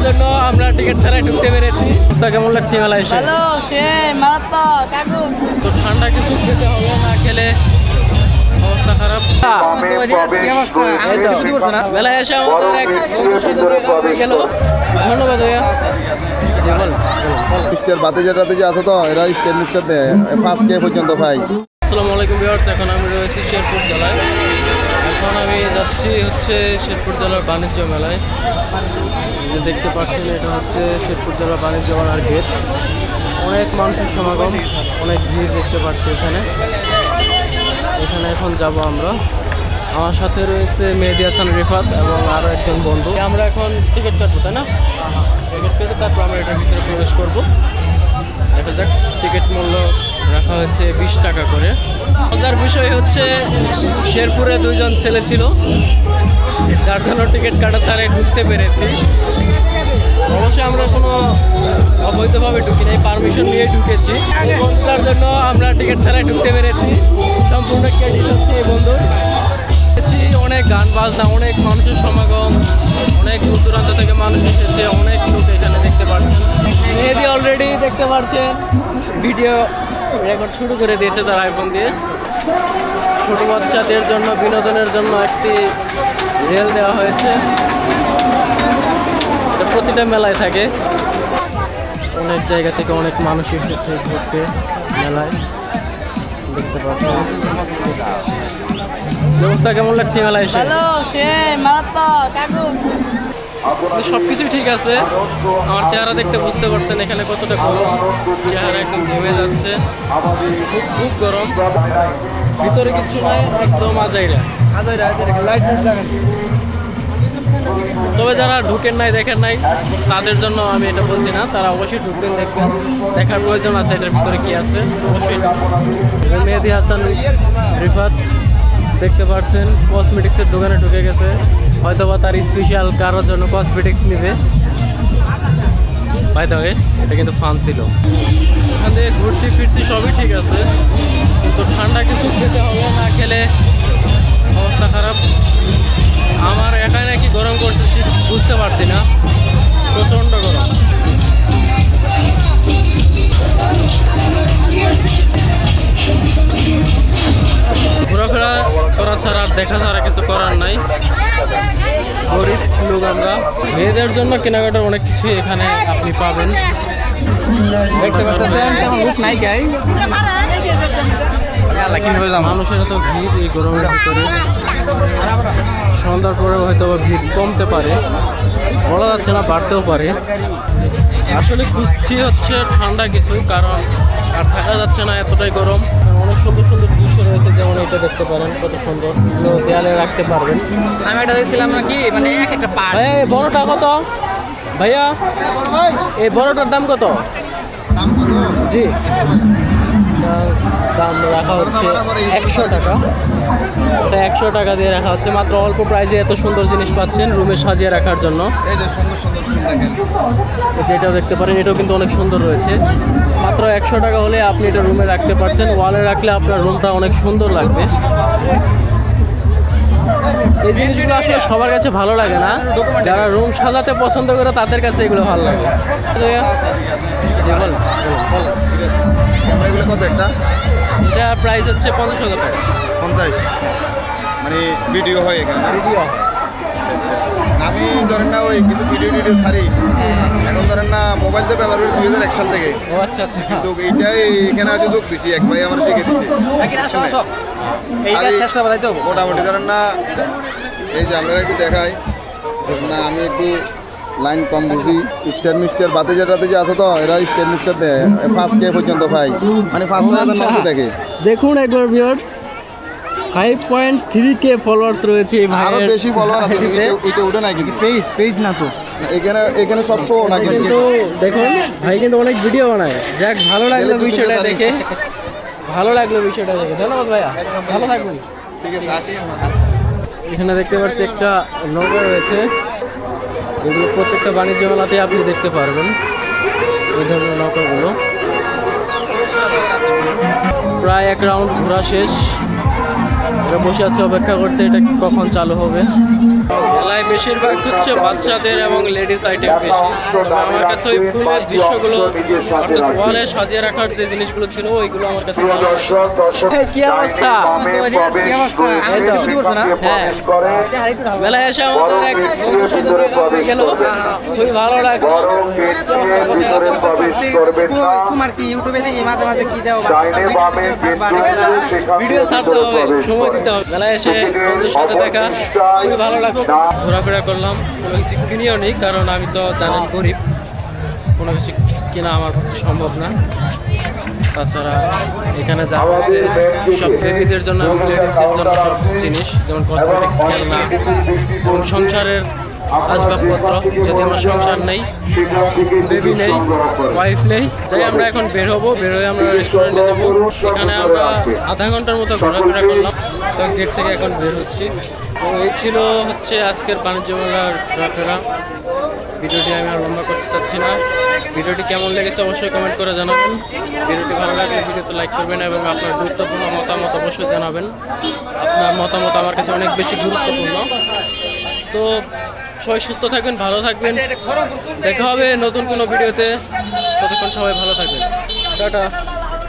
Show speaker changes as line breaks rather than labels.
জন্য আমরা টিকিট ছাড়াই ঢুকতে পেরেছি। অবস্থা কেমন লাগছে মেলা এসে?
ভালো, সে মারাত্মক কাকু।
তো ঠান্ডা কিছু খেতে হবে, না খেলে অবস্থা খারাপ। মেলায় এসে আমাদের এক গেল। ধন্যবাদ ভাইয়া।
মিস্টার বাতিজাটাতে যে আছে তো এরা স্টেট মিস্টার দেয় 5K পর্যন্ত পাই।
আসসালামু আলাইকুম ভিউয়ার্স, এখন আমি রয়েছি শেরপুর জেলায়। এখন আমি যাচ্ছি হচ্ছে শেরপুর জেলার বাণিজ্য মেলায়। যে দেখতে পাচ্ছেন এটা হচ্ছে শেরপুর জেলার বাণিজ্য মেলার গেট। অনেক মানুষের সমাগম, অনেক ভিড় দেখতে পাচ্ছি এখানে। এখন যাব আমরা। আমার সাথে রয়েছে মেহেদি হাসান রিফাত এবং আরও একজন বন্ধু। আমরা এখন টিকিট কাটবো, তাই না? টিকিট কেটে তারপর আমরা এটার ভিতরে প্রবেশ করবো। দেখা যাক। টিকিট মূল্য রাখা হয়েছে 20 টাকা করে। মজার বিষয় হচ্ছে শেরপুরে 2জন ছেলে ছিল, যার জন্য টিকিট কাটা ছাড়াই ঢুকতে পেরেছি। অবশ্যই আমরা কোনো অবৈধভাবে ঢুকি নাই, পারমিশন নিয়ে ঢুকেছি। এই বন্ধুটার জন্য আমরা টিকিট ছাড়াই ঢুকতে পেরেছি। সম্পূর্ণ ক্রেডিট হচ্ছে এই বন্ধু। অনেক গান বাজনা, অনেক মানুষের সমাগম, অনেক দূর দূরান্ত থেকে মানুষ এসেছে, অনেক লোক এখানে দেখতে পাচ্ছেন। মেহেদি অলরেডি দেখতে পাচ্ছেন ভিডিও রেকর্ড শুরু করে দিয়েছে তার আইফোন দিয়ে। ছোট বাচ্চাদের জন্য বিনোদনের জন্য একটি রেল দেওয়া হয়েছে। এটা প্রতিটা মেলায় থাকে। অনেক জায়গা থেকে অনেক মানুষ এসেছে ঘুরতে মেলায়, দেখতে পাচ্ছেন। ব্যবস্থা কেমন লাগছে মেলায় এসে?
ভালো, সে মারাত্মক কাকু।
সবকিছু ঠিক আছে। আমার চেহারা দেখতে বুঝতে পারছেন এখানে কতটা গরম। চেহারা একদম ঘেমে যাচ্ছে, খুব গরম। ভিতরে কিছু নাই, একদম আজাইরা। তবে যারা ঢুকেন নাই, দেখেন নাই, তাদের জন্য আমি এটা বলছি না। তারা অবশ্যই ঢুকবেন, দেখবেন। দেখার প্রয়োজন আছে এটার ভিতরে কি আছে, অবশ্যই। মেহেদি হাসান রিফাত দেখতে পাচ্ছেন কসমেটিক্সের দোকানে ঢুকে গেছে। হয়তোবা তার স্পেশাল কারোর জন্য কসমেটিক্স নিবে। বাই দ্য ওয়ে, এটা কিন্তু ফান ছিল। এখান থেকে ঘুরছি ফিরছি, সবই ঠিক আছে, কিন্তু ঠান্ডা কিছু খেতে হবে, না খেলে অবস্থা খারাপ। আমার একাই নাকি গরম করছে, শীত বুঝতে পারছি না, প্রচণ্ড গরম। ঘোরাফেরা করা ছাড়া আর দেখা ছাড়া কিছু করার নাই। গরিব লোক আমরা। মেয়েদের জন্য কেনাকাটার অনেক কিছু এখানে আপনি পাবেন। দেখতে পাচ্ছেন মানুষের তো ভিড় এই গরমের ভিতরে। সন্ধ্যার পরে হয়তো ভিড় কমতে পারে, বলা যাচ্ছে না, বাড়তেও পারে। আসলে খুঁজছি হচ্ছে ঠান্ডা কিছু, কারণ আর থাকা যাচ্ছে না, এতটাই গরম। অনেক সুন্দর সুন্দর দৃশ্য রয়েছে, যেমন এটা দেখতে পারেন কত সুন্দর, দেয়ালে রাখতে পারবেন।
আমি এটা দেখছিলাম নাকি, মানে একটা পার্ট।
বড়টা কত ভাইয়া? এই বড়টার দাম কত? জি, দাম রাখা হচ্ছে 100 টাকা। এটা 100 টাকা দিয়ে রাখা হচ্ছে। মাত্র অল্প প্রাইসে এত সুন্দর জিনিস পাচ্ছেন রুমে সাজিয়ে রাখার জন্য। যেটাও দেখতে পারেন, এটাও কিন্তু অনেক সুন্দর রয়েছে। মাত্র 100 টাকা হলে আপনি এটা রুমে রাখতে পারছেন। ওয়ালে রাখলে আপনার রুমটা অনেক সুন্দর লাগবে। এই জিনিসগুলো আসলে সবার কাছে ভালো লাগে না, যারা রুম সাজাতে পছন্দ করে তাদের কাছে এগুলো ভালো লাগে। এটা প্রাইস হচ্ছে 50,000 টাকা।
50 মানে ভিডিও হয় এখানে?
ভিডিও
আমি ধরেন না ওই কিছু ভিডিও ছাড়ি, এখন ধরেন না মোবাইল তো ব্যবহার করি 2001 সাল থেকে।
ও আচ্ছা আচ্ছা।
কিন্তু এইটাই এখানে আসে যোগ দিছি, এক ভাই আমার শিখে দিছে। মোটামুটি ধরেন না, এই যে আমরা একটু দেখাই না, আমি একটু লাইন কম বুঝি। স্টেট মিস্টার বাতিজাটাতে যে আছে তো এরা স্টেট মিস্টার দেয় 5K পর্যন্ত পাই, মানে 5,000 মানুষ দেখে।
দেখুন একবার ভিউয়ার্স, 5.3K ফলোয়ার্স রয়েছে এই ভাইয়ের।
আরো বেশি ফলোয়ার আছে, এটা উঠে না কিন্তু পেজ না তো এখানে সব শো না
কিন্তু। দেখুন ভাই কিন্তু অনেক ভিডিও বানায়। যাক, ভালো লাগলো বিষয়টা দেখে, ভালো লাগলো বিষয়টা দেখে। ধন্যবাদ ভাইয়া, ভালো থাকবেন।
ঠিক আছে, আসি।
এখানে দেখতে পাচ্ছি একটা নৌকা রয়েছে, এগুলো প্রত্যেকটা বাণিজ্য মেলাতে আপনি দেখতে পারবেন এই ধরনের নৌকাগুলো। প্রায় এক রাউন্ড ঘোরা শেষ। এরা বসে আছে, অপেক্ষা করছে এটা কখন চালু হবে। মেলায় বেশিরভাগ হচ্ছে বাচ্চাদের এবং লেডিস আইটেম বেশি। তবে আমার কাছে ওই ফুলের দৃশ্যগুলো অর্থাৎ ওয়ালে সাজিয়ে রাখার যে জিনিসগুলো ছিল ওইগুলো আমার কাছে ভালো লাগছে। কি অবস্থা? এই তো। হ্যাঁ, মেলায় এসে আমাদের এক বন্ধুর সাথে দেখা হয়ে গেল, খুবই ভালো লাগলো।
তোমার কি ইউটিউবে দেখি মাঝে মাঝে কি দাও
ভিডিও ছাড়তে হবে, সময় দিতে হবে। মেলায় এসে বন্ধুর সাথে দেখা খুবই ভালো লাগলো। ঘোরাফেরা করলাম, কোনো কিছু কিনিও নেই কারণ আমি তো জানেন গরিব, কোনো কিছু কেনা আমার পক্ষে সম্ভব না। তাছাড়া এখানে যা আছে সব বেবিদের জন্য এবং লেডিসদের জন্য সব জিনিস, যেমন কসমেটিক্স, খেলনা এবং সংসারের আসবাবপত্র। যদি আমার সংসার নেই, বেবি নেই, ওয়াইফ নেই, যাই আমরা এখন বের হবো। বের হয়ে আমরা রেস্টুরেন্টে যাবো। এখানে আমরা আধা ঘন্টার মতো ঘোরাফেরা করলাম, তো গেট থেকে এখন বের হচ্ছি। তো এই ছিল হচ্ছে আজকের বাণিজ্য মেলার ঘোরাফেরা। ভিডিওটি আমি আর লম্বা করতে চাচ্ছি না। ভিডিওটি কেমন লেগেছে অবশ্যই কমেন্ট করে জানাবেন। ভিডিওটি ভালো লাগলে ভিডিওতে লাইক করবেন এবং আপনার গুরুত্বপূর্ণ মতামত অবশ্যই জানাবেন। আপনার মতামত আমার কাছে অনেক বেশি গুরুত্বপূর্ণ। তো সবাই সুস্থ থাকবেন, ভালো থাকবেন। দেখা হবে নতুন কোনো ভিডিওতে। ততক্ষণ সবাই ভালো থাকবেন। টাটা।